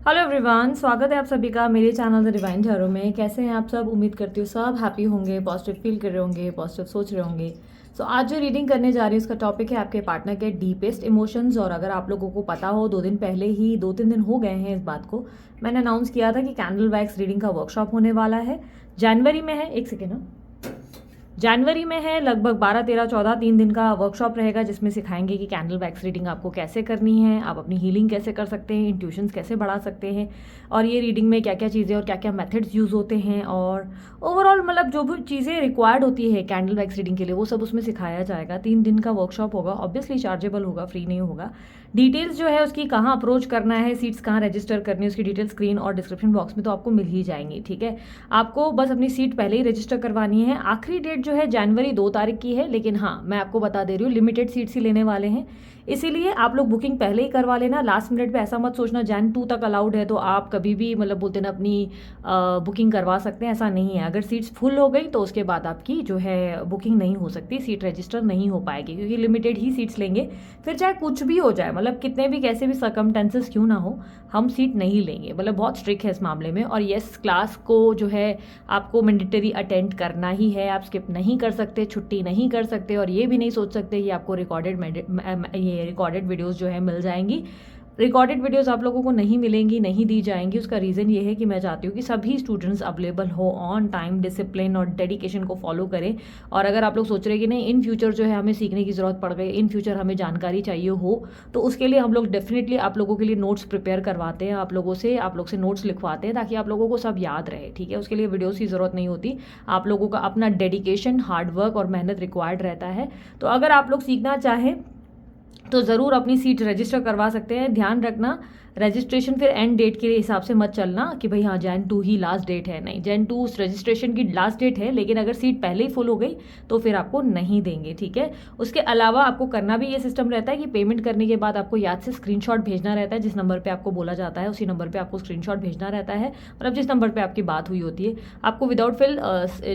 Hello everyone, स्वागत है आप सभी का मेरे चैनल द डिवाइन टैरो में। कैसे हैं आप सब? उम्मीद करती हूँ सब हैप्पी होंगे, पॉजिटिव फील कर रहे होंगे, पॉजिटिव सोच रहे होंगे। सो आज जो रीडिंग करने जा रही हूँ उसका टॉपिक है आपके पार्टनर के डीपेस्ट इमोशंस। और अगर आप लोगों को पता हो, 2 दिन पहले ही 2-3 दिन हो गए हैं इस बात को, मैंने अनाउंस किया था कि कैंडल वैक्स रीडिंग का वर्कशॉप होने वाला है। जनवरी में है, एक सेकेंड, जनवरी में है, लगभग 12, 13, 14 3 दिन का वर्कशॉप रहेगा जिसमें सिखाएंगे कि कैंडल वैक्स रीडिंग आपको कैसे करनी है, आप अपनी हीलिंग कैसे कर सकते हैं, इंट्यूशंस कैसे बढ़ा सकते हैं, और ये रीडिंग में क्या क्या चीज़ें और क्या क्या मेथड्स यूज़ होते हैं, और ओवरऑल मतलब जो भी चीज़ें रिक्वायर्ड होती है कैंडल वैक्स रीडिंग के लिए वो सब उसमें सिखाया जाएगा। 3 दिन का वर्कशॉप होगा, ऑब्वियसली चार्जेबल होगा, फ्री नहीं होगा। डिटेल्स जो है उसकी कहाँ अप्रोच करना है, सीट्स कहाँ रजिस्टर करनी है, उसकी डिटेल स्क्रीन और डिस्क्रिप्शन बॉक्स में तो आपको मिल ही जाएंगी। ठीक है, आपको बस अपनी सीट पहले ही रजिस्टर करवानी है। आखिरी डेट जो है जनवरी 2 तारीख की है, लेकिन हाँ मैं आपको बता दे रही हूँ लिमिटेड सीट्स ही लेने वाले हैं, इसीलिए आप लोग बुकिंग पहले ही करवा लेना। लास्ट मिनट पे ऐसा मत सोचना जैन 2 तक अलाउड है तो आप कभी भी मतलब बोलते ना अपनी बुकिंग करवा सकते हैं, ऐसा नहीं है। अगर सीट्स फुल हो गई तो उसके बाद आपकी जो है बुकिंग नहीं हो सकती, सीट रजिस्टर नहीं हो पाएगी, क्योंकि लिमिटेड ही सीट्स लेंगे। फिर चाहे कुछ भी हो जाए, मतलब कितने भी कैसे भी सर्कमटेंसेस क्यों ना हो, हम सीट नहीं लेंगे। मतलब बहुत स्ट्रिक्ट है इस मामले में। और येस, क्लास को जो है आपको मैंडेटरी अटेंड करना ही है, आप स्किप नहीं कर सकते, छुट्टी नहीं कर सकते, और ये भी नहीं सोच सकते कि आपको रिकॉर्डेड वीडियोस जो है मिल जाएंगी। रिकॉर्डेड वीडियोस आप लोगों को नहीं मिलेंगी, नहीं दी जाएंगी। उसका रीज़न ये है कि मैं चाहती हूँ कि सभी स्टूडेंट्स अवेलेबल हो, ऑन टाइम, डिसिप्लिन और डेडिकेशन को फॉलो करें। और अगर आप लोग सोच रहे हैं कि नहीं इन फ्यूचर जो है हमें सीखने की ज़रूरत पड़ गई, इन फ्यूचर हमें जानकारी चाहिए हो, तो उसके लिए हम लोग डेफिनेटली आप लोगों के लिए नोट्स प्रिपेयर करवाते हैं, आप लोग से नोट्स लिखवाते हैं ताकि आप लोगों को सब याद रहे। ठीक है, उसके लिए वीडियोज़ की ज़रूरत नहीं होती, आप लोगों का अपना डेडिकेशन, हार्डवर्क और मेहनत रिक्वायर्ड रहता है। तो अगर आप लोग सीखना चाहें तो ज़रूर अपनी सीट रजिस्टर करवा सकते हैं। ध्यान रखना, रजिस्ट्रेशन फिर एंड डेट के हिसाब से मत चलना कि भाई हाँ जैन 2 ही लास्ट डेट है। नहीं, जैन 2 रजिस्ट्रेशन की लास्ट डेट है, लेकिन अगर सीट पहले ही फुल हो गई तो फिर आपको नहीं देंगे। ठीक है, उसके अलावा आपको करना भी ये सिस्टम रहता है कि पेमेंट करने के बाद आपको याद से स्क्रीनशॉट भेजना रहता है। जिस नंबर पर आपको बोला जाता है उसी नंबर पर आपको स्क्रीनशॉट भेजना रहता है। मतलब जिस नंबर पर आपकी बात हुई होती है, आपको विदाउट फिल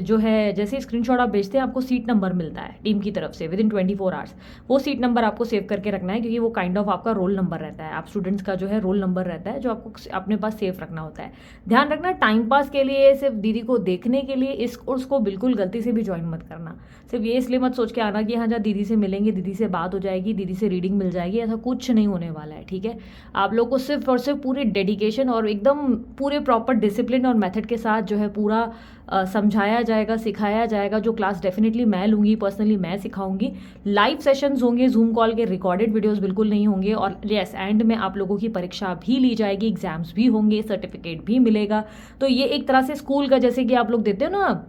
जो है जैसे ही स्क्रीनशॉट आप भेजते हैं आपको सीट नंबर मिलता है टीम की तरफ से विदिन 24 आवर्स। वो सीट नंबर आपको सेव करके रखना है, क्योंकि वो काइंड ऑफ आपका रोल नंबर रहता है, आप स्टूडेंट्स का जो है रोल नंबर रहता है जो आपको अपने पास सेव रखना होता है। ध्यान रखना, टाइम पास के लिए, सिर्फ दीदी को देखने के लिए इस कोर्स को बिल्कुल गलती से भी ज्वाइन मत करना। सिर्फ ये इसलिए मत सोच के आना कि हाँ जहाँ दीदी से मिलेंगे, दीदी से बात हो जाएगी, दीदी से रीडिंग मिल जाएगी, ऐसा कुछ नहीं होने वाला है। ठीक है, आप लोग को सिर्फ और सिर्फ पूरे डेडिकेशन और एकदम पूरे प्रॉपर डिसिप्लिन और मेथड के साथ जो है पूरा समझाया जाएगा, सिखाया जाएगा। जो क्लास डेफिनेटली मैं लूँगी, पर्सनली मैं सिखाऊंगी। लाइव सेशंस होंगे, जूम कॉल के, रिकॉर्डेड वीडियोस बिल्कुल नहीं होंगे। और यस, एंड में आप लोगों की परीक्षा भी ली जाएगी, एग्जाम्स भी होंगे, सर्टिफिकेट भी मिलेगा। तो ये एक तरह से स्कूल का जैसे कि आप लोग देते हो ना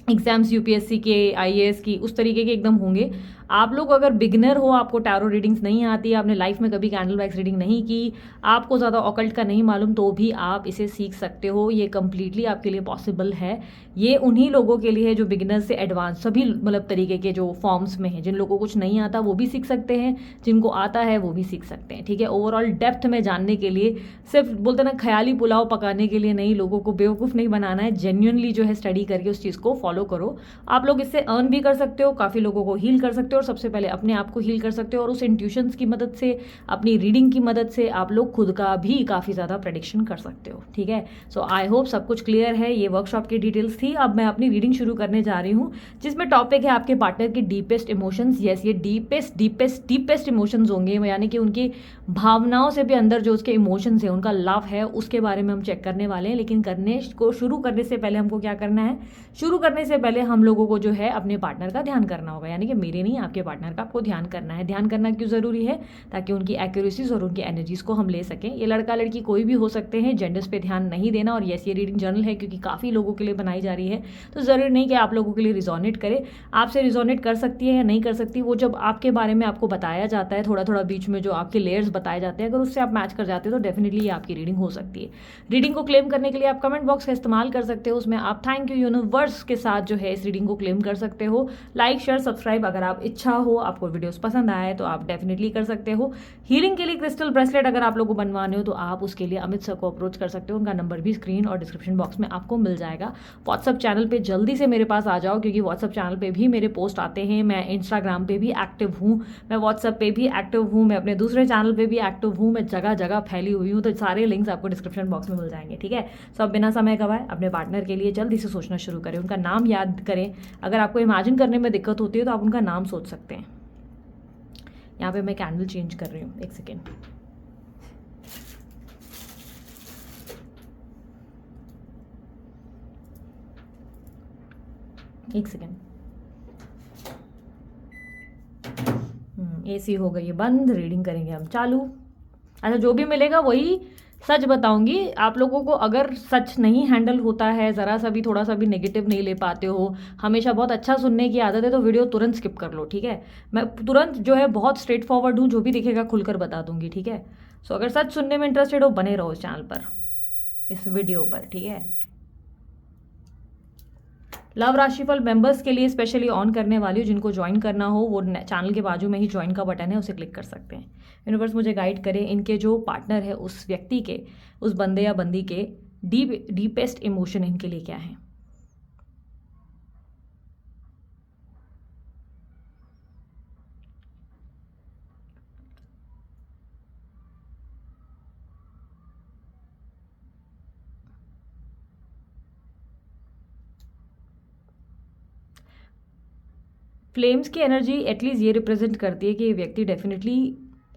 एग्जाम्स, यूपीएससी के, आईएएस की, उस तरीके के एकदम होंगे। आप लोग अगर बिगनर हो, आपको टैरो रीडिंग्स नहीं आती, आपने लाइफ में कभी कैंडल वैक्स रीडिंग नहीं की, आपको ज़्यादा ऑकल्ट का नहीं मालूम, तो भी आप इसे सीख सकते हो। ये कम्प्लीटली आपके लिए पॉसिबल है। ये उन्हीं लोगों के लिए है जो बिगिनर्स से एडवांस सभी मतलब तरीके के जो फॉर्म्स में हैं। जिन लोगों को कुछ नहीं आता वो भी सीख सकते हैं, जिनको आता है वो भी सीख सकते हैं। ठीक है, ओवरऑल डेप्थ में जानने के लिए, सिर्फ बोलते ना ख्याली पुलाव पकाने के लिए नहीं, लोगों को बेवकूफ़ नहीं बनाना है। जेन्युइनली जो है स्टडी करके उस चीज़ को फॉलो करो। आप लोग इससे अर्न भी कर सकते हो, काफ़ी लोगों को हील कर सकते हो, और सबसे पहले अपने आप को हील कर सकते हो। और उस इंट्यूशंस की मदद से, अपनी रीडिंग की मदद से आप लोग खुद का भी काफ़ी ज़्यादा प्रेडिक्शन कर सकते हो। ठीक है, सो आई होप सब कुछ क्लियर है। ये वर्कशॉप की डिटेल्स थी। अब मैं अपनी रीडिंग शुरू करने जा रही हूँ, जिसमें टॉपिक है आपके पार्टनर के डीपेस्ट इमोशंस। यस, ये डीपेस्ट इमोशंस होंगे, यानी कि उनकी भावनाओं से भी अंदर जो उसके इमोशंस है, उनका लव है, उसके बारे में हम चेक करने वाले हैं। लेकिन करने को शुरू करने से पहले हमको क्या करना है? शुरू करने से पहले हम लोगों को जो है अपने पार्टनर का ध्यान करना होगा, यानी कि मेरे नहीं, आपके पार्टनर का आपको ध्यान करना है। ध्यान करना क्यों ज़रूरी है? ताकि उनकी एक्यूरेसीज और उनकी एनर्जीज को हम ले सकें। ये लड़का लड़की कोई भी हो सकते हैं, जेंडर्स पे ध्यान नहीं देना। और यस, ये रीडिंग जर्नल है क्योंकि काफ़ी लोगों के लिए बनाई जा रही है, तो ज़रूरी नहीं कि आप लोगों के लिए रिजोनेट करे। आपसे रिजोनेट कर सकती है या नहीं कर सकती, वो जब आपके बारे में आपको बताया जाता है, थोड़ा थोड़ा बीच में जो आपके लेयर्स बताए जाते हैं, अगर उससे आप मैच कर जाते हैं तो डेफिनेटली ये आपकी रीडिंग हो सकती है। रीडिंग को क्लेम करने के लिए आप कमेंट बॉक्स का इस्तेमाल कर सकते हो, उसमें आप थैंक यू यूनिवर्स के साथ जो है इस रीडिंग को क्लेम कर सकते हो। लाइक, शेयर, सब्सक्राइब अगर आप इच्छा हो, आपको वीडियोस पसंद आए तो आप डेफिनेटली कर सकते हो। हीलिंग के लिए क्रिस्टल ब्रेसलेट अगर आप लोगों को बनवाने हो तो आप उसके लिए अमित सर को अप्रोच कर सकते हो। उनका नंबर भी स्क्रीन और डिस्क्रिप्शन बॉक्स में आपको मिल जाएगा। व्हाट्सअप चैनल पे जल्दी से मेरे पास आ जाओ, क्योंकि व्हाट्सअप चैनल पे भी मेरे पोस्ट आते हैं। मैं इंस्टाग्राम पे भी एक्टिव हूँ, मैं व्हाट्सअप पे भी एक्टिव हूँ, मैं अपने दूसरे चैनल पे भी एक्टिव हूँ, मैं जगह जगह फैली हुई हूँ। तो सारे लिंक्स आपको डिस्क्रिप्शन बॉक्स में मिल जाएंगे, ठीक है। सो अब बिना समय गवाए अपने पार्टनर के लिए जल्दी से सोचना शुरू करें, उनका नाम याद करें। अगर आपको इमेजिन करने में दिक्कत होती है तो आप उनका नाम सोच सकते हैं। यहाँ पे मैं कैंडल चेंज कर रही हूँ, एक सेकेंड। एक सेकेंड। एसी हो गई है बंद, रीडिंग करेंगे हम चालू। अच्छा, जो भी मिलेगा वही सच बताऊंगी आप लोगों को। अगर सच नहीं हैंडल होता है, ज़रा सा भी थोड़ा सा भी नेगेटिव नहीं ले पाते हो, हमेशा बहुत अच्छा सुनने की आदत है, तो वीडियो तुरंत स्किप कर लो, ठीक है। मैं तुरंत जो है बहुत स्ट्रेट फॉरवर्ड हूँ, जो भी दिखेगा खुलकर बता दूंगी, ठीक है। सो अगर सच सुनने में इंटरेस्टेड हो, बने रहो इस चैनल पर, इस वीडियो पर, ठीक है। लव राशिफल मेंबर्स के लिए स्पेशली ऑन करने वाली हूँ। जिनको ज्वाइन करना हो वो चैनल के बाजू में ही ज्वाइन का बटन है, उसे क्लिक कर सकते हैं। यूनिवर्स मुझे गाइड करे, इनके जो पार्टनर है उस व्यक्ति के, उस बंदे या बंदी के डीपेस्ट इमोशन इनके लिए क्या है। फ्लेम्स की एनर्जी एटलीस्ट ये रिप्रेजेंट करती है कि ये व्यक्ति डेफिनेटली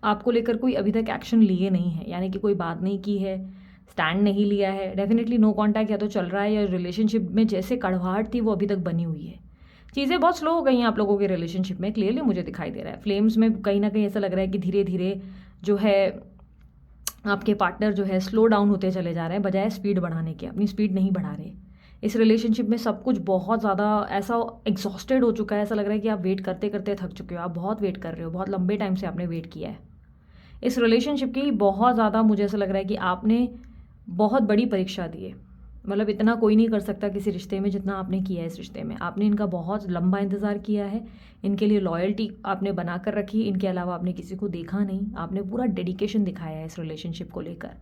आपको लेकर कोई अभी तक एक्शन लिए नहीं है, यानी कि कोई बात नहीं की है, स्टैंड नहीं लिया है। डेफिनेटली नो कॉन्टैक्ट या तो चल रहा है, या रिलेशनशिप में जैसे कड़वाहट थी वो अभी तक बनी हुई है। चीज़ें बहुत स्लो हो गई हैं आप लोगों के रिलेशनशिप में, क्लियरली मुझे दिखाई दे रहा है। फ्लेम्स में कहीं ना कहीं ऐसा लग रहा है कि धीरे धीरे जो है आपके पार्टनर जो है स्लो डाउन होते चले जा रहे हैं, बजाय स्पीड बढ़ाने के। अपनी स्पीड नहीं बढ़ा रहे। इस रिलेशनशिप में सब कुछ बहुत ज़्यादा ऐसा एग्जॉस्टेड हो चुका है। ऐसा लग रहा है कि आप वेट करते करते थक चुके हो, आप बहुत वेट कर रहे हो, बहुत लंबे टाइम से आपने वेट किया है इस रिलेशनशिप की। बहुत ज़्यादा मुझे ऐसा लग रहा है कि आपने बहुत बड़ी परीक्षा दी है। मतलब इतना कोई नहीं कर सकता किसी रिश्ते में जितना आपने किया है इस रिश्ते में। आपने इनका बहुत लंबा इंतज़ार किया है, इनके लिए लॉयल्टी आपने बना कर रखी। इनके अलावा आपने किसी को देखा नहीं, आपने पूरा डेडिकेशन दिखाया है इस रिलेशनशिप को लेकर।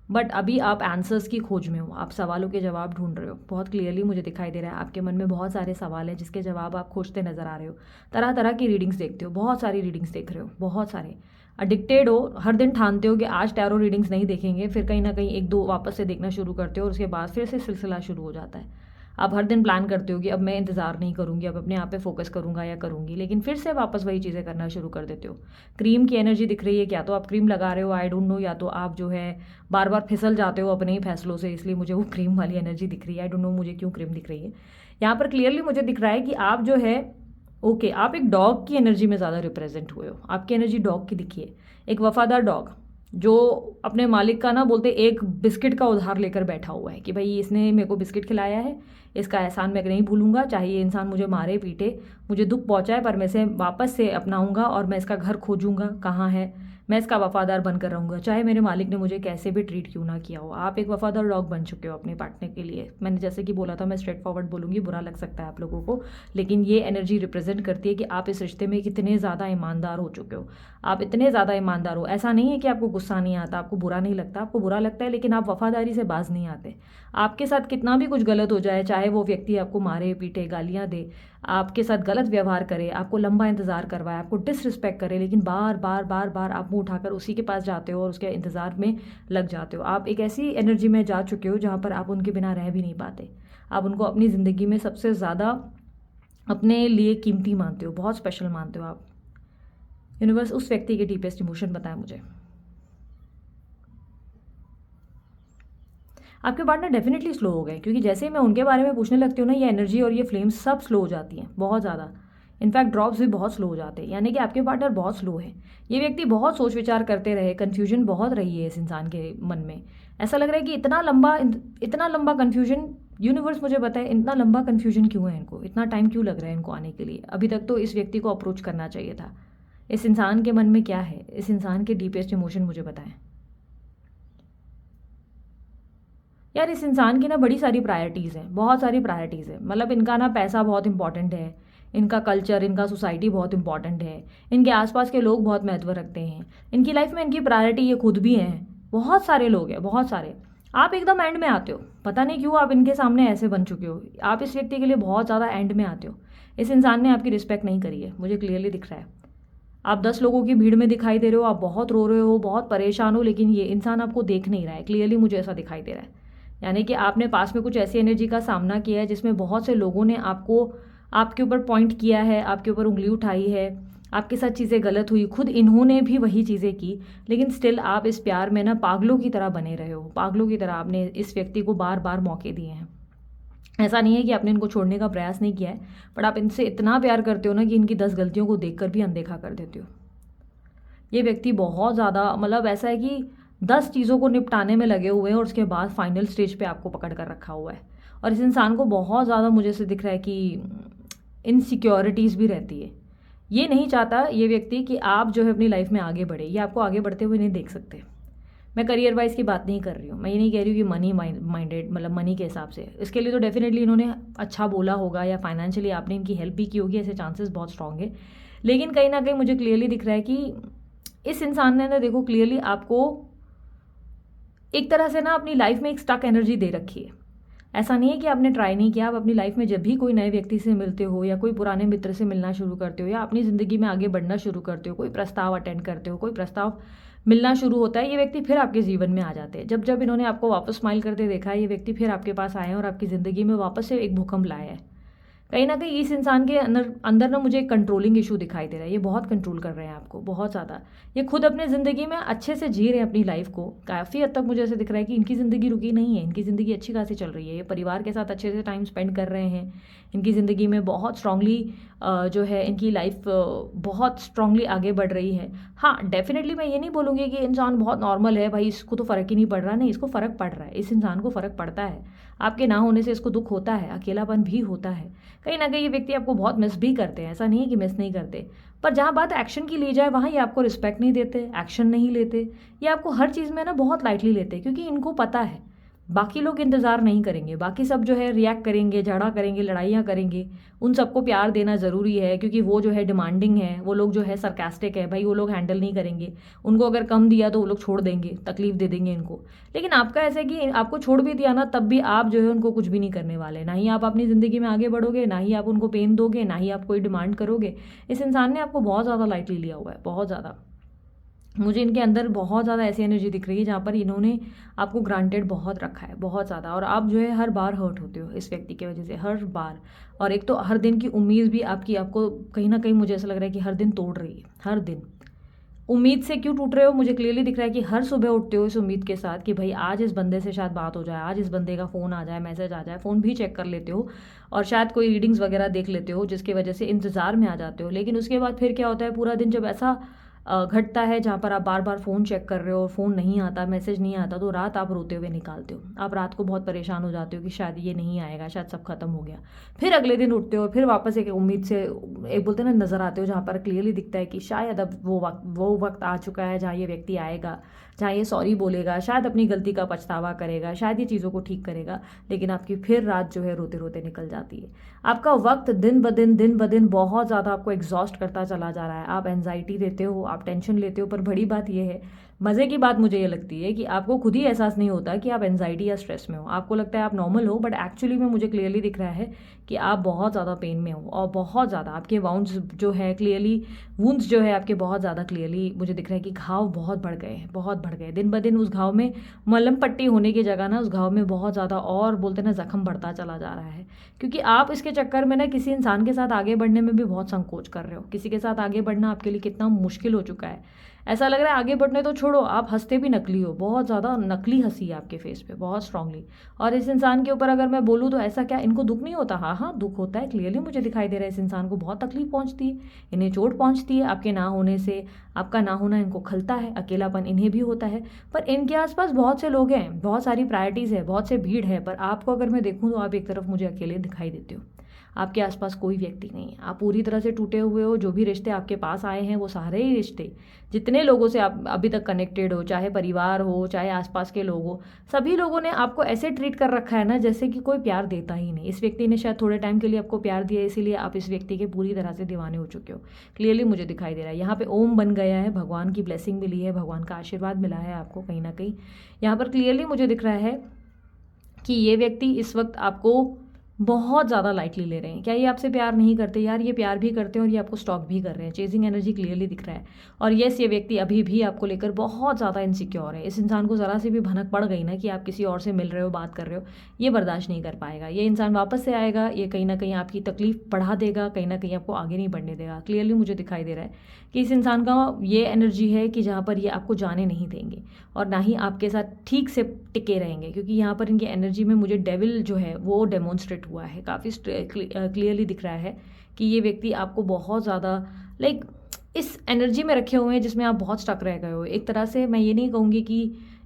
बट अभी आप आंसर्स की खोज में हो, आप सवालों के जवाब ढूंढ रहे हो। बहुत क्लियरली मुझे दिखाई दे रहा है आपके मन में बहुत सारे सवाल हैं जिसके जवाब आप खोजते नजर आ रहे हो। तरह तरह की रीडिंग्स देखते हो, बहुत सारी रीडिंग्स देख रहे हो, बहुत सारे एडिक्टेड हो। हर दिन ठानते हो कि आज टैरो रीडिंग्स नहीं देखेंगे, फिर कहीं ना कहीं एक दो वापस से देखना शुरू करते हो और उसके बाद फिर से सिलसिला शुरू हो जाता है। आप हर दिन प्लान करते हो कि अब मैं इंतज़ार नहीं करूँगी, अब अपने आप पे फोकस करूँगा या करूँगी, लेकिन फिर से वापस वही चीज़ें करना शुरू कर देते हो। क्रीम की एनर्जी दिख रही है, क्या तो आप क्रीम लगा रहे हो, आई डोंट नो, या तो आप जो है बार बार फिसल जाते हो अपने ही फैसलों से, इसलिए मुझे वो क्रीम वाली एनर्जी दिख रही है। आई डोंट नो मुझे क्यों क्रीम दिख रही है यहाँ पर। क्लियरली मुझे दिख रहा है कि आप जो है आप एक डॉग की एनर्जी में ज़्यादा रिप्रेजेंट हुए हो। आपकी एनर्जी डॉग की दिखी है, एक वफादार डॉग जो अपने मालिक का ना बोलते एक बिस्किट का उधार लेकर बैठा हुआ है कि भाई इसने मेरे को बिस्किट खिलाया है, इसका एहसान मैं नहीं भूलूंगा, चाहे ये इंसान मुझे मारे पीटे, मुझे दुख पहुंचाए, पर मैं इसे वापस से अपनाऊंगा और मैं इसका घर खोजूंगा कहाँ है, मैं इसका वफादार बनकर रहूंगा, चाहे मेरे मालिक ने मुझे कैसे भी ट्रीट क्यों ना किया हो। आप एक वफादार डॉग बन चुके हो अपने पार्टनर के लिए। मैंने जैसे कि बोला था, मैं स्ट्रेट फॉरवर्ड बोलूँगी, बुरा लग सकता है आप लोगों को, लेकिन ये एनर्जी रिप्रेजेंट करती है कि आप इस रिश्ते में कितने ज़्यादा ईमानदार हो चुके हो। आप इतने ज़्यादा ईमानदार हो, ऐसा नहीं है कि आपको गुस्सा नहीं आता, आपको बुरा नहीं लगता, आपको बुरा लगता है, लेकिन आप वफादारी से बाज नहीं आते। आपके साथ कितना भी कुछ गलत हो जाए, चाहे वो व्यक्ति आपको मारे पीटे, गालियाँ दे, आपके साथ गलत व्यवहार करे, आपको लंबा इंतज़ार करवाए, आपको डिसरिस्पेक्ट करे, लेकिन बार बार बार बार आप मुँह उठाकर उसी के पास जाते हो और उसके इंतज़ार में लग जाते हो। आप एक ऐसी एनर्जी में जा चुके हो जहाँ पर आप उनके बिना रह भी नहीं पाते। आप उनको अपनी ज़िंदगी में सबसे ज़्यादा अपने लिए कीमती मानते हो, बहुत स्पेशल मानते हो आप। यूनिवर्स उस व्यक्ति के डीपेस्ट इमोशन बताए मुझे। आपके पार्टनर डेफिनेटली स्लो हो गए, क्योंकि जैसे ही मैं उनके बारे में पूछने लगती हूँ ना, ये एनर्जी और ये फ्लेम्स सब स्लो हो जाती हैं बहुत ज़्यादा। इनफैक्ट ड्रॉप्स भी बहुत स्लो हो जाते हैं, यानी कि आपके पार्टनर बहुत स्लो है। ये व्यक्ति बहुत सोच विचार करते रहे, कन्फ्यूजन बहुत रही है इस इंसान के मन में। ऐसा लग रहा है कि इतना लंबा कन्फ्यूजन, यूनिवर्स मुझे बताए इतना लंबा कन्फ्यूजन क्यों है इनको, इतना टाइम क्यों लग रहा है इनको आने के लिए। अभी तक तो इस व्यक्ति को अप्रोच करना चाहिए था। इस इंसान के मन में क्या है, इस इंसान के डीपेस्ट इमोशन मुझे बताएं यार। इस इंसान की ना बड़ी सारी प्रायोरिटीज़ हैं, बहुत सारी प्रायोरिटीज़ हैं। मतलब इनका ना पैसा बहुत इंपॉर्टेंट है, इनका कल्चर, इनका सोसाइटी बहुत इंपॉर्टेंट है, इनके आसपास के लोग बहुत महत्व रखते हैं, इनकी लाइफ में इनकी प्रायोरिटी ये खुद भी हैं। बहुत सारे लोग हैं, बहुत सारे। आप एकदम एंड में आते हो, पता नहीं क्यों आप इनके सामने ऐसे बन चुके हो, आप इस व्यक्ति के लिए बहुत ज़्यादा एंड में आते हो। इस इंसान ने आपकी रिस्पेक्ट नहीं करी है, मुझे क्लियरली दिख रहा है। आप 10 लोगों की भीड़ में दिखाई दे रहे हो, आप बहुत रो रहे हो, बहुत परेशान हो, लेकिन ये इंसान आपको देख नहीं रहा है। क्लियरली मुझे ऐसा दिखाई दे रहा है। यानी कि आपने पास में कुछ ऐसी एनर्जी का सामना किया है जिसमें बहुत से लोगों ने आपके ऊपर पॉइंट किया है, आपके ऊपर उंगली उठाई है, आपके साथ चीज़ें गलत हुई, खुद इन्होंने भी वही चीज़ें की, लेकिन स्टिल आप इस प्यार में ना पागलों की तरह बने रहे हो। पागलों की तरह आपने इस व्यक्ति को बार बार मौके दिए हैं। ऐसा नहीं है कि आपने इनको छोड़ने का प्रयास नहीं किया है, बट आप इनसे इतना प्यार करते हो ना कि इनकी 10 गलतियों को देखकर भी अनदेखा कर देते हो। ये व्यक्ति बहुत ज़्यादा मतलब ऐसा है कि 10 चीज़ों को निपटाने में लगे हुए हैं और उसके बाद फाइनल स्टेज पे आपको पकड़ कर रखा हुआ है। और इस इंसान को बहुत ज़्यादा मुझे से दिख रहा है कि इनसिक्योरिटीज़ भी रहती है। ये नहीं चाहता ये व्यक्ति कि आप जो है अपनी लाइफ में आगे बढ़े। ये आपको आगे बढ़ते हुए नहीं देख सकते। मैं करियर वाइज की बात नहीं कर रही हूँ, मैं ये नहीं कह रही हूँ कि मनी माइंडेड मतलब मनी के हिसाब से। इसके लिए तो डेफिनेटली इन्होंने अच्छा बोला होगा या फाइनेंशियली आपने इनकी हेल्प भी की होगी, ऐसे चांसेस बहुत स्ट्रांग है। लेकिन कहीं ना कहीं मुझे क्लियरली दिख रहा है कि इस इंसान ने ना देखो क्लियरली आपको एक तरह से ना अपनी लाइफ में एक स्टक एनर्जी दे रखी है। ऐसा नहीं है कि आपने ट्राई नहीं किया। आप अपनी लाइफ में जब भी कोई नए व्यक्ति से मिलते हो या कोई पुराने मित्र से मिलना शुरू करते हो या अपनी ज़िंदगी में आगे बढ़ना शुरू करते हो, कोई प्रस्ताव अटेंड करते हो, कोई प्रस्ताव मिलना शुरू होता है, ये व्यक्ति फिर आपके जीवन में आ जाते हैं। जब जब इन्होंने आपको वापस स्माइल करते देखा है, ये व्यक्ति फिर आपके पास आए हैं और आपकी ज़िंदगी में वापस से एक भूकंप लाया है। कहीं ना कहीं इस इंसान के अंदर ना मुझे एक कंट्रोलिंग इशू दिखाई दे रहा है। ये बहुत कंट्रोल कर रहे हैं आपको, बहुत ज़्यादा। ये खुद अपने ज़िंदगी में अच्छे से जी रहे हैं अपनी लाइफ को। काफ़ी हद तक मुझे ऐसे दिख रहा है कि इनकी ज़िंदगी रुकी नहीं है, इनकी ज़िंदगी अच्छी खासी चल रही है। ये परिवार के साथ अच्छे से टाइम स्पेंड कर रहे हैं। इनकी ज़िंदगी में बहुत स्ट्रांगली जो है इनकी लाइफ बहुत स्ट्रांगली आगे बढ़ रही है। हाँ, डेफिनेटली मैं ये नहीं बोलूँगी कि इंसान बहुत नॉर्मल है, भाई इसको तो फ़र्क ही नहीं पड़ रहा। नहीं, इसको फ़र्क पड़ रहा है। इस इंसान को फ़र्क पड़ता है। आपके ना होने से इसको दुख होता है, अकेलापन भी होता है। कहीं ना कहीं ये व्यक्ति आपको बहुत मिस भी करते हैं, ऐसा नहीं है कि मिस नहीं करते। पर जहाँ बात एक्शन की ली जाए वहाँ ये आपको रिस्पेक्ट नहीं देते, एक्शन नहीं लेते। ये आपको हर चीज़ में ना बहुत लाइटली लेते, क्योंकि इनको पता है बाकी लोग इंतज़ार नहीं करेंगे। बाकी सब जो है रिएक्ट करेंगे, झगड़ा करेंगे, लड़ाइयाँ करेंगे। उन सबको प्यार देना ज़रूरी है, क्योंकि वो जो है डिमांडिंग है, वो लोग जो है सरकास्टिक है, भाई वो लोग हैंडल नहीं करेंगे। उनको अगर कम दिया तो वो लोग छोड़ देंगे, तकलीफ दे देंगे इनको। लेकिन आपका ऐसा है कि आपको छोड़ भी दिया ना, तब भी आप जो है उनको कुछ भी नहीं करने वाले। ना ही आप अपनी ज़िंदगी में आगे बढ़ोगे, ना ही आप उनको पेन दोगे, ना ही आप कोई डिमांड करोगे। इस इंसान ने आपको बहुत ज़्यादा लाइटली लिया हुआ है, बहुत ज़्यादा। मुझे इनके अंदर बहुत ज़्यादा ऐसी एनर्जी दिख रही है जहाँ पर इन्होंने आपको ग्रांटेड बहुत रखा है, बहुत ज़्यादा। और आप जो है हर बार हर्ट होते हो इस व्यक्ति की वजह से, हर बार। और एक तो हर दिन की उम्मीद भी आपको कहीं ना कहीं मुझे ऐसा लग रहा है कि हर दिन तोड़ रही है। हर दिन उम्मीद से क्यों टूट रहे हो, मुझे क्लियरली दिख रहा है कि हर सुबह उठते हो इस उम्मीद के साथ कि भाई आज इस बंदे से शायद बात हो जाए, आज इस बंदे का फ़ोन आ जाए, मैसेज आ जाए। फ़ोन भी चेक कर लेते हो और शायद कोई रीडिंग्स वगैरह देख लेते हो, जिसकी वजह से इंतज़ार में आ जाते हो। लेकिन उसके बाद फिर क्या होता है, पूरा दिन जब ऐसा घटता है जहाँ पर आप बार बार फ़ोन चेक कर रहे हो, फ़ोन नहीं आता, मैसेज नहीं आता, तो रात आप रोते हुए निकालते हो। आप रात को बहुत परेशान हो जाते हो कि शायद ये नहीं आएगा, शायद सब खत्म हो गया। फिर अगले दिन उठते हो, फिर वापस एक उम्मीद से एक बोलते हैं ना नज़र आते हो, जहाँ पर क्लियरली दिखता है कि शायद अब वो वक्त आ चुका है जहाँ ये व्यक्ति आएगा, जहाँ ये सॉरी बोलेगा, शायद अपनी गलती का पछतावा करेगा, शायद ये चीज़ों को ठीक करेगा। लेकिन आपकी फिर रात जो है रोते रोते निकल जाती है। आपका वक्त दिन ब दिन बहुत ज़्यादा आपको एग्जॉस्ट करता चला जा रहा है। आप एंजाइटी देते हो, आप टेंशन लेते हो। पर बड़ी बात यह है, मज़े की बात मुझे ये लगती है कि आपको खुद ही एहसास नहीं होता कि आप एंजाइटी या स्ट्रेस में हो। आपको लगता है आप नॉर्मल हो, बट एक्चुअली में मुझे क्लियरली दिख रहा है कि आप बहुत ज़्यादा पेन में हो। और बहुत ज़्यादा आपके वुंड्स जो है क्लियरली, वुंड्स जो है आपके बहुत ज़्यादा क्लियरली मुझे दिख रहा है कि घाव बहुत बढ़ गए हैं, बहुत बढ़ गए। दिन ब दिन उस घाव में मलहम पट्टी होने की जगह ना उस घाव में बहुत ज़्यादा और बोलते ना जख्म बढ़ता चला जा रहा है। क्योंकि आप इसके चक्कर में ना किसी इंसान के साथ आगे बढ़ने में भी बहुत संकोच कर रहे हो। किसी के साथ आगे बढ़ना आपके लिए कितना मुश्किल हो चुका है। ऐसा लग रहा है आगे बढ़ने तो छोड़ो, आप हंसते भी नकली हो। बहुत ज़्यादा नकली हंसी है आपके फेस पे, बहुत स्ट्रांगली। और इस इंसान के ऊपर अगर मैं बोलूँ तो ऐसा क्या इनको दुख नहीं होता? हाँ हाँ, दुख होता है। क्लियरली मुझे दिखाई दे रहा है इस इंसान को बहुत तकलीफ पहुँचती है, इन्हें चोट पहुँचती है। आपके ना होने से, आपका ना होना इनको खलता है, अकेलापन इन्हें भी होता है। पर इनके आसपास बहुत से लोग हैं, बहुत सारी प्रायोरिटीज़ है, बहुत से भीड़ है। पर आपको अगर मैं देखूँ तो आप एक तरफ मुझे अकेले दिखाई देते हो। आपके आसपास कोई व्यक्ति नहीं है, आप पूरी तरह से टूटे हुए हो। जो भी रिश्ते आपके पास आए हैं वो सारे ही रिश्ते, जितने लोगों से आप अभी तक कनेक्टेड हो, चाहे परिवार हो चाहे आसपास के लोग हो, सभी लोगों ने आपको ऐसे ट्रीट कर रखा है ना जैसे कि कोई प्यार देता ही नहीं। इस व्यक्ति ने शायद थोड़े टाइम के लिए आपको प्यार दिया, इसीलिए आप इस व्यक्ति के पूरी तरह से दीवाने हो चुके हो। क्लियरली मुझे दिखाई दे रहा है, यहाँ पे ओम बन गया है, भगवान की ब्लेसिंग मिली है, भगवान का आशीर्वाद मिला है आपको कहीं ना कहीं। यहाँ पर क्लियरली मुझे दिख रहा है कि ये व्यक्ति इस वक्त आपको बहुत ज़्यादा लाइटली ले रहे हैं। क्या ये आपसे प्यार नहीं करते? यार ये प्यार भी करते हैं और ये आपको स्टॉक भी कर रहे हैं। चेजिंग एनर्जी क्लियरली दिख रहा है। और येस, ये व्यक्ति अभी भी आपको लेकर बहुत ज़्यादा इनसिक्योर है। इस इंसान को ज़रा सी भी भनक पड़ गई ना कि आप किसी और से मिल रहे हो, बात कर रहे हो, ये बर्दाश्त नहीं कर पाएगा। ये इंसान वापस से आएगा, ये कहीं ना कहीं आपकी तकलीफ बढ़ा देगा, कहीं ना कहीं आपको आगे नहीं बढ़ने देगा। क्लियरली मुझे दिखाई दे रहा है कि इस इंसान का ये एनर्जी है कि जहाँ पर ये आपको जाने नहीं देंगे और ना ही आपके साथ ठीक से टिके रहेंगे, क्योंकि यहाँ पर इनकी एनर्जी में मुझे डेविल जो है वो डेमोन्स्ट्रेट हुआ है। काफ़ी क्लियरली दिख रहा है कि ये व्यक्ति आपको बहुत ज़्यादा लाइक इस एनर्जी में रखे हुए हैं जिसमें आप बहुत स्टक रह गए हो। एक तरह से मैं ये नहीं कहूँगी कि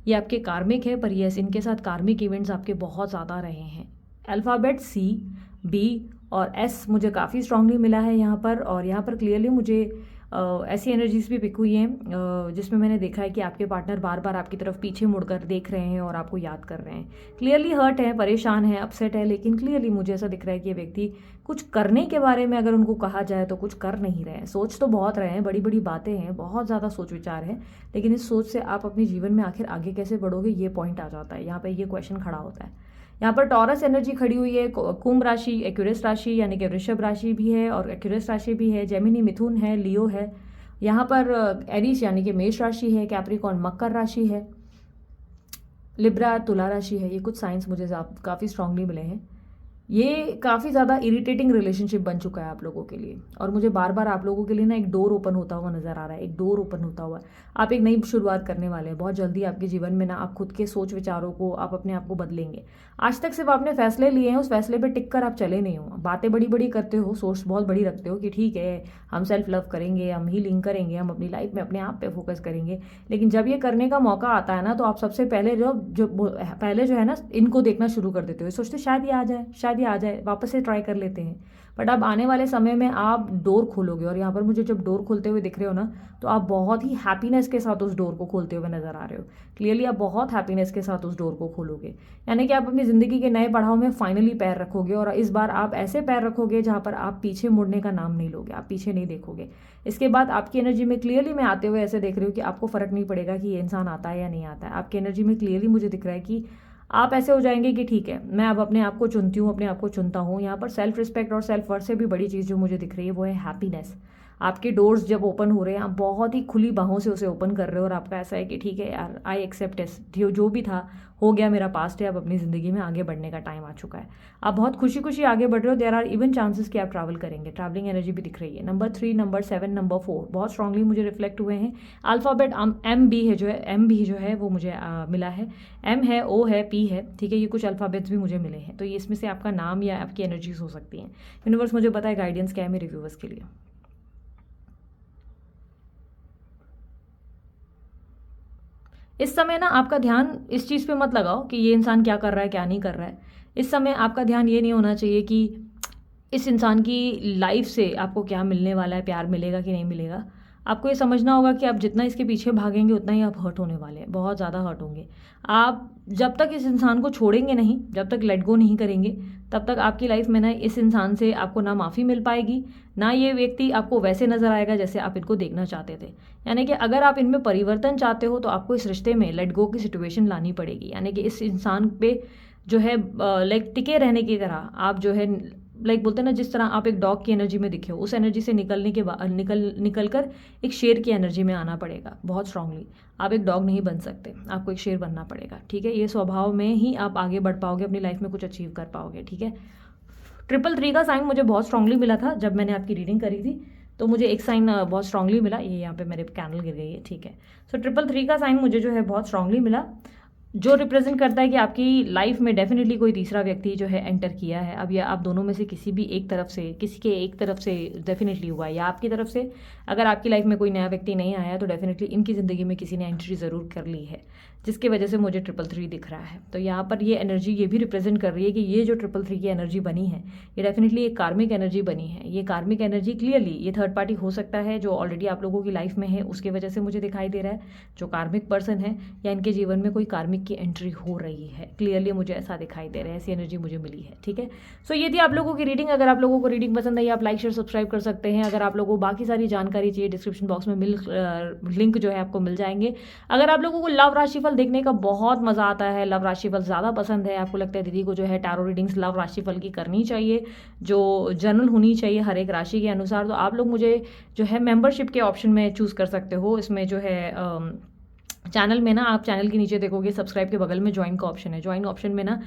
ये आपके कार्मिक है, पर यस, इनके साथ कार्मिक इवेंट्स आपके बहुत ज़्यादा रहे हैं। अल्फ़ाबेट C, B और S मुझे काफ़ी स्ट्रांगली मिला है यहाँ पर। और यहाँ पर क्लियरली मुझे ऐसी एनर्जीज भी पिक हुई हैं जिसमें मैंने देखा है कि आपके पार्टनर बार बार आपकी तरफ पीछे मुड़कर देख रहे हैं और आपको याद कर रहे हैं। क्लियरली हर्ट है, परेशान है, अपसेट है, लेकिन क्लियरली मुझे ऐसा दिख रहा है कि ये व्यक्ति कुछ करने के बारे में अगर उनको कहा जाए तो कुछ कर नहीं रहे हैं। सोच तो बहुत रहे हैं, बड़ी बड़ी बातें हैं, बहुत ज़्यादा सोच विचार है, लेकिन इस सोच से आप अपने जीवन में आखिर आगे कैसे बढ़ोगे, ये पॉइंट आ जाता है। यहाँ पर ये क्वेश्चन खड़ा होता है। यहाँ पर टॉरस एनर्जी खड़ी हुई है, कुंभ राशि, एक्यूरेस राशि यानी कि वृषभ राशि भी है और एक्यूरेस राशि भी है, जेमिनी मिथुन है, लियो है, यहाँ पर एरीस यानी कि मेष राशि है, कैप्रिकॉर्न मकर राशि है, लिब्रा तुला राशि है। ये कुछ साइंस मुझे काफ़ी स्ट्रांगली मिले हैं। ये काफ़ी ज़्यादा इरिटेटिंग रिलेशनशिप बन चुका है आप लोगों के लिए और मुझे बार बार आप लोगों के लिए ना एक डोर ओपन होता हुआ नज़र आ रहा है, एक डोर ओपन होता हुआ। आप एक नई शुरुआत करने वाले हैं बहुत जल्दी आपके जीवन में ना। आप खुद के सोच विचारों को, आप अपने आप को बदलेंगे। आज तक सिर्फ आपने फैसले लिए हैं, उस फैसले पे टिक कर आप चले नहीं हो। बातें बड़ी बड़ी करते हो, सोच बहुत बड़ी रखते हो कि ठीक है हम सेल्फ लव करेंगे, हम हीलिंग करेंगे, हम अपनी लाइफ में अपने आप पे फोकस करेंगे, लेकिन जब ये करने का मौका आता है ना तो आप सबसे पहले जो है ना इनको देखना शुरू कर देते हो। सोचते शायद ये आ जाए, शायद ये आ जाए, वापस से ट्राई कर लेते हैं। बट अब आने वाले समय में आप डोर खोलोगे और यहाँ पर मुझे जब डोर खोलते हुए दिख रहे हो ना तो आप बहुत ही हैप्पीनेस के साथ उस डोर को खोलते हुए नजर आ रहे हो। क्लियरली आप बहुत हैप्पीनेस के साथ उस डोर को खोलोगे, यानी कि आप अपनी ज़िंदगी के नए पड़ाव में फाइनली पैर रखोगे और इस बार आप ऐसे पैर रखोगे जहाँ पर आप पीछे मुड़ने का नाम नहीं लोगे, आप पीछे नहीं देखोगे। इसके बाद आपकी एनर्जी में क्लियरली मैं आते हुए ऐसे देख रही हूँ कि आपको फ़र्क नहीं पड़ेगा कि ये इंसान आता है या नहीं आता है। आपकी एनर्जी में क्लियरली मुझे दिख रहा है कि आप ऐसे हो जाएंगे कि ठीक है मैं अब अपने आप को चुनती हूँ, अपने आप को चुनता हूँ। यहाँ पर सेल्फ रिस्पेक्ट और सेल्फ वर्थ से भी बड़ी चीज़ जो मुझे दिख रही है वो है हैप्पीनेस। आपके डोर्स जब ओपन हो रहे हैं आप बहुत ही खुली बाहों से उसे ओपन कर रहे हो और आपका ऐसा है कि ठीक है यार, आई एक्सेप्ट इस, जो भी था हो गया, मेरा पास्ट है, अब अपनी ज़िंदगी में आगे बढ़ने का टाइम आ चुका है। आप बहुत खुशी खुशी आगे बढ़ रहे हो। देयर आर इवन चांसेस कि आप ट्रैवल करेंगे, ट्रैवलिंग एनर्जी भी दिख रही है। नंबर 3, नंबर 7, नंबर 4 बहुत स्ट्रांगली मुझे रिफ्लेक्ट हुए हैं। अल्फ़ाबेट एम भी है, जो है वो मुझे मिला है। एम है, ओ है, पी है, ठीक है, ये कुछ अल्फ़ाबेट्स भी मुझे मिले हैं। तो ये इसमें से आपका नाम या आपकी एनर्जीज हो सकती हैं। यूनिवर्स मुझे पता है गाइडेंस क्या है मेरे व्यूवर्स के लिए। इस समय ना आपका ध्यान इस चीज़ पे मत लगाओ कि ये इंसान क्या कर रहा है, क्या नहीं कर रहा है। इस समय आपका ध्यान ये नहीं होना चाहिए कि इस इंसान की लाइफ से आपको क्या मिलने वाला है, प्यार मिलेगा कि नहीं मिलेगा। आपको ये समझना होगा कि आप जितना इसके पीछे भागेंगे उतना ही आप हर्ट होने वाले हैं, बहुत ज़्यादा हर्ट होंगे। आप जब तक इस इंसान को छोड़ेंगे नहीं, जब तक लेट गो नहीं करेंगे, तब तक आपकी लाइफ में ना इस इंसान से आपको ना माफ़ी मिल पाएगी, ना ये व्यक्ति आपको वैसे नज़र आएगा जैसे आप इनको देखना चाहते थे। यानी कि अगर आप इनमें परिवर्तन चाहते हो तो आपको इस रिश्ते में लेट गो की सिचुएशन लानी पड़ेगी। यानी कि इस इंसान पे जो है लाइक टिके रहने की तरह आप जो है लाइक बोलते हैं ना, जिस तरह आप एक डॉग की एनर्जी में दिखे हो, उस एनर्जी से निकलने के बाद निकल कर एक शेर की एनर्जी में आना पड़ेगा बहुत स्ट्रांगली। आप एक डॉग नहीं बन सकते, आपको एक शेर बनना पड़ेगा, ठीक है। ये स्वभाव में ही आप आगे बढ़ पाओगे, अपनी लाइफ में कुछ अचीव कर पाओगे, ठीक है। 333 का साइन मुझे बहुत स्ट्रांगली मिला था जब मैंने आपकी रीडिंग करी थी, तो मुझे एक साइन बहुत स्ट्रांगली मिला। ये यहाँ पे मेरे कैंडल गिर गई है, ठीक है। सो 333 का साइन मुझे जो है बहुत स्ट्रांगली मिला। जो रिप्रेजेंट करता है कि आपकी लाइफ में डेफिनेटली कोई तीसरा व्यक्ति जो है एंटर किया है। अब या आप दोनों में से किसी भी एक तरफ से, किसी के एक तरफ से डेफिनेटली हुआ है, या आपकी तरफ से अगर आपकी लाइफ में कोई नया व्यक्ति नहीं आया तो डेफिनेटली इनकी ज़िंदगी में किसी ने एंट्री ज़रूर कर ली है, जिसकी वजह से मुझे 333 दिख रहा है। तो यहाँ पर ये एनर्जी ये भी रिप्रेजेंट कर रही है कि ये जो 333 की एनर्जी बनी है ये डेफिनेटली एक कार्मिक एनर्जी बनी है। ये कार्मिक एनर्जी क्लियरली ये थर्ड पार्टी हो सकता है जो ऑलरेडी आप लोगों की लाइफ में है, उसकी वजह से मुझे दिखाई दे रहा है जो कार्मिक पर्सन है, या इनके जीवन में कोई कार्मिक की एंट्री हो रही है। क्लियरली मुझे ऐसा दिखाई दे रहा है, ऐसी एनर्जी मुझे मिली है। ठीक है, सो ये थी आप लोगों की रीडिंग। अगर आप लोगों को रीडिंग पसंद आई आप लाइक शेयर सब्सक्राइब कर सकते हैं। अगर आप लोगों को बाकी सारी जानकारी चाहिए डिस्क्रिप्शन बॉक्स में लिंक जो है आपको मिल जाएंगे। अगर आप लोगों को लव राशिफल देखने का बहुत मजा आता है, लव राशिफल ज़्यादा पसंद है, आपको लगता है दीदी को जो है टैरो रीडिंग्स लव राशिफल की करनी चाहिए जो जनरल होनी चाहिए हर एक राशि के अनुसार, तो आप लोग मुझे जो है मेंबरशिप के ऑप्शन में चूज़ कर सकते हो। इसमें जो है चैनल में ना, आप चैनल के नीचे देखोगे सब्सक्राइब के बगल में ज्वाइन का ऑप्शन है। ज्वाइन ऑप्शन में ना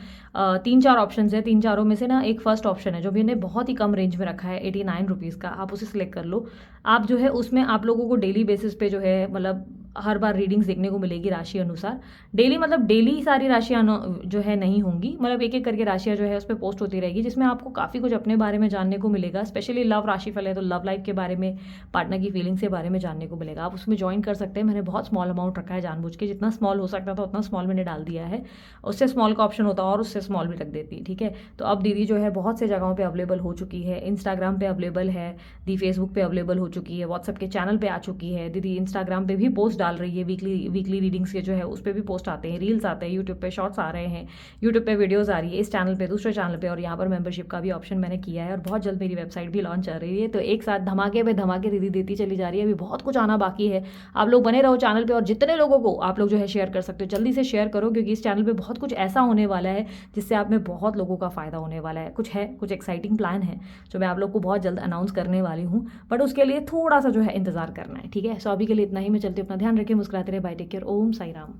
3-4 ऑप्शन है, 3-4 में से ना एक फर्स्ट ऑप्शन है जो भी इन्हें बहुत ही कम रेंज में रखा है 89 रुपीज़ का, आप उसे सिलेक्ट कर लो। आप जो है उसमें आप लोगों को डेली बेसिस पे जो है मतलब हर बार रीडिंग्स देखने को मिलेगी राशि अनुसार। डेली मतलब डेली सारी राशियाँ जो है नहीं होंगी, मतलब एक एक करके राशियाँ जो है उस पर पोस्ट होती रहेगी, जिसमें आपको काफ़ी कुछ अपने बारे में जानने को मिलेगा। स्पेशली लव राशिफल है तो लव लाइफ के बारे में, पार्टनर की फीलिंग्स के बारे में जानने को मिलेगा। आप उसमें ज्वाइन कर सकते हैं। मैंने बहुत स्मॉल अमाउंट रखा है जानबूझ के, जितना स्मॉल हो सकता था उतना स्मॉल मैंने डाल दिया है। उससे स्मॉल का ऑप्शन होता और उससे स्मॉल भी रख देती। ठीक है, तो अब दीदी जो है बहुत से जगहों पे अवेलेबल हो चुकी है। इंस्टाग्राम पे अवेलेबल है दी, फेसबुक पे अवेलेबल हो चुकी है, व्हाट्सएप के चैनल पे आ चुकी है दीदी। इंस्टाग्राम पे भी पोस्ट डाल रही है, वीकली रीडिंग्स के जो है उस पर भी पोस्ट आते हैं, रील्स आते हैं, यूट्यूब पे शॉर्ट्स आ रहे हैं, यूट्यूब पे वीडियोस आ रही है, इस चैनल पे, दूसरे चैनल पे, और यहाँ पर मेंबरशिप का भी ऑप्शन मैंने किया है। और बहुत जल्द मेरी वेबसाइट भी लॉन्च कर रही है। तो एक साथ धमाके पे धमाके दीदी देती चली जा रही है। अभी बहुत कुछ आना बाकी है। आप लोग बने रहो चैनल पे, और जितने लोगों को आप लोग जो है शेयर कर सकते हो जल्दी से शेयर करो, क्योंकि इस चैनल पे बहुत कुछ ऐसा होने वाला है जिससे आप में बहुत लोगों का फायदा होने वाला है। कुछ एक्साइटिंग प्लान है जो मैं आप लोग को बहुत जल्द अनाउंस करने वाली हूँ, बट उसके लिए थोड़ा सा जो है इंतजार करना है। ठीक है, सो अभी के लिए इतना ही। मैं चलती हूँ, अपना ध्यान रखिए, मुस्कुराते रहे, बाय, टेक केयर, ओम साई राम।